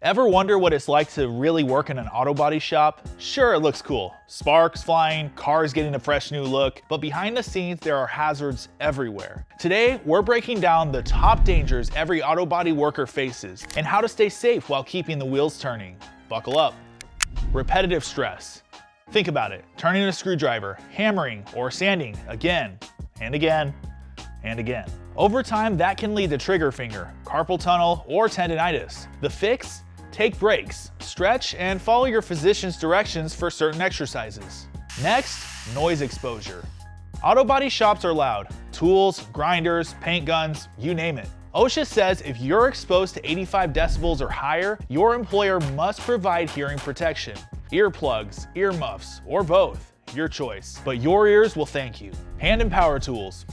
Ever wonder what it's like to really work in an auto body shop? Sure, it looks cool. Sparks flying, cars getting a fresh new look, but behind the scenes there are hazards everywhere. Today, we're breaking down the top dangers every auto body worker faces and how to stay safe while keeping the wheels turning. Buckle up. Repetitive stress. Think about it, turning a screwdriver, hammering, or sanding again and again and again. Over time, that can lead to trigger finger, carpal tunnel, or tendinitis. The fix? Take breaks, stretch, and follow your physician's directions for certain exercises. Next, noise exposure. Auto body shops are loud. Tools, grinders, paint guns, you name it. OSHA says if you're exposed to 85 decibels or higher, your employer must provide hearing protection. Earplugs, earmuffs, or both, your choice. But your ears will thank you. Hand and power tools.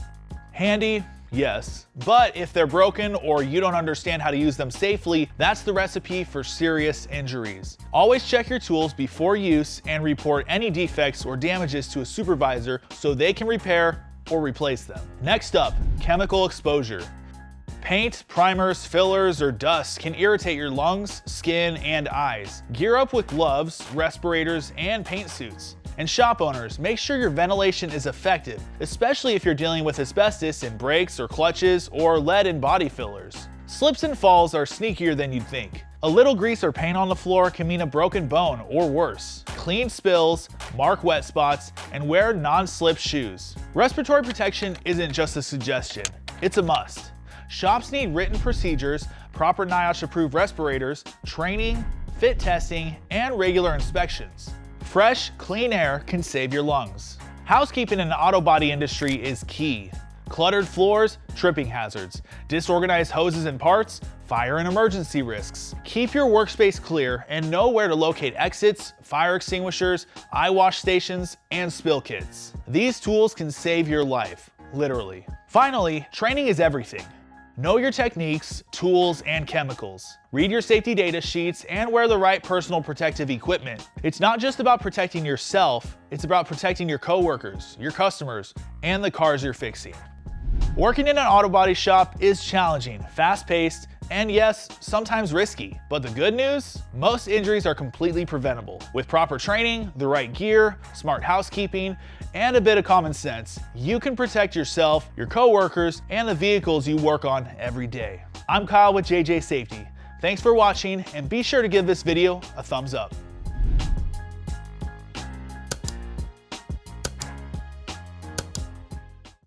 Handy, yes, but if they're broken or you don't understand how to use them safely, that's the recipe for serious injuries. Always check your tools before use and report any defects or damages to a supervisor so they can repair or replace them. Next up, chemical exposure. Paint, primers, fillers, or dust can irritate your lungs, skin, and eyes. Gear up with gloves, respirators, and paint suits. And shop owners, make sure your ventilation is effective, especially if you're dealing with asbestos in brakes or clutches or lead in body fillers. Slips and falls are sneakier than you'd think. A little grease or paint on the floor can mean a broken bone or worse. Clean spills, mark wet spots, and wear non-slip shoes. Respiratory protection isn't just a suggestion, it's a must. Shops need written procedures, proper NIOSH-approved respirators, training, fit testing, and regular inspections. Fresh, clean air can save your lungs. Housekeeping in the auto body industry is key. Cluttered floors, tripping hazards. Disorganized hoses and parts, fire and emergency risks. Keep your workspace clear and know where to locate exits, fire extinguishers, eye wash stations, and spill kits. These tools can save your life, literally. Finally, training is everything. Know your techniques, tools, and chemicals. Read your safety data sheets and wear the right personal protective equipment. It's not just about protecting yourself, it's about protecting your coworkers, your customers, and the cars you're fixing. Working in an auto body shop is challenging, fast-paced, and yes, sometimes risky. But the good news? Most injuries are completely preventable. With proper training, the right gear, smart housekeeping, and a bit of common sense, you can protect yourself, your coworkers, and the vehicles you work on every day. I'm Kyle with JJ Safety. Thanks for watching, and be sure to give this video a thumbs up.